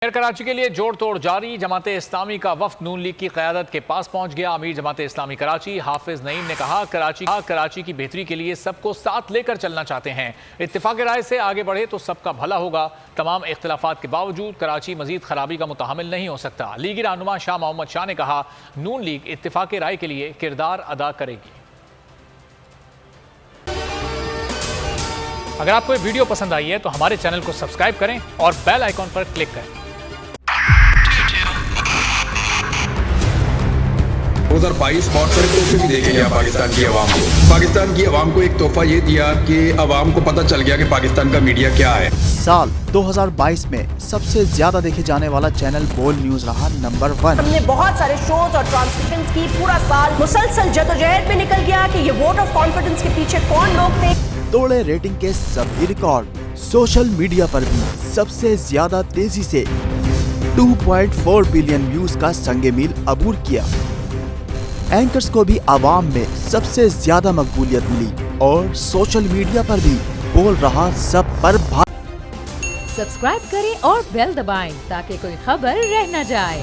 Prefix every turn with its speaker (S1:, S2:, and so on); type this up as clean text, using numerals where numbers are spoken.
S1: شہر کراچی کے لیے جوڑ توڑ جاری۔ جماعت اسلامی کا وفد نون لیگ کی قیادت کے پاس پہنچ گیا۔ امیر جماعت اسلامی کراچی حافظ نعیم نے کہا کراچی کی بہتری کے لیے سب کو ساتھ لے کر چلنا چاہتے ہیں، اتفاق رائے سے آگے بڑھے تو سب کا بھلا ہوگا۔ تمام اختلافات کے باوجود کراچی مزید خرابی کا متحمل نہیں ہو سکتا۔ لیگی رہنما شاہ محمد شاہ نے کہا نون لیگ اتفاق رائے کے لیے کردار ادا کرے گی۔ اگر آپ کو یہ ویڈیو پسند آئی ہے تو ہمارے چینل کو سبسکرائب کریں اور بیل آئیکن پر کلک کریں۔
S2: 2022 بہت سارے تحفے بھی دیکھے گیا پاکستان کی عوام کو۔ پاکستان کی عوام کو ایک تحفہ یہ دیا کہ عوام کو پتہ چل گیا کہ پاکستان کا میڈیا کیا ہے۔
S3: سال 2022 میں سب سے زیادہ دیکھے جانے والا چینل بول نیوز رہا نمبر 1۔
S4: ہم نے بہت سارے شوز اور ٹرانسمیشنز کی، پورا سال مسلسل جدوجہد میں نکل گیا کہ یہ ووٹ آف کانفیڈنس کے پیچھے کون لوگ تھے۔
S3: توڑے ریٹنگ کے سبھی ریکارڈ۔ سوشل میڈیا پر بھی سب سے زیادہ تیزی سے 2.4 بلین ویوز کا سنگ میل عبور کیا۔ اینکرز کو بھی عوام میں سب سے زیادہ مقبولیت ملی اور سوشل میڈیا پر بھی بول رہا سب پر
S5: سبسکرائب کریں اور بیل دبائیں تاکہ کوئی خبر رہ نہ جائے۔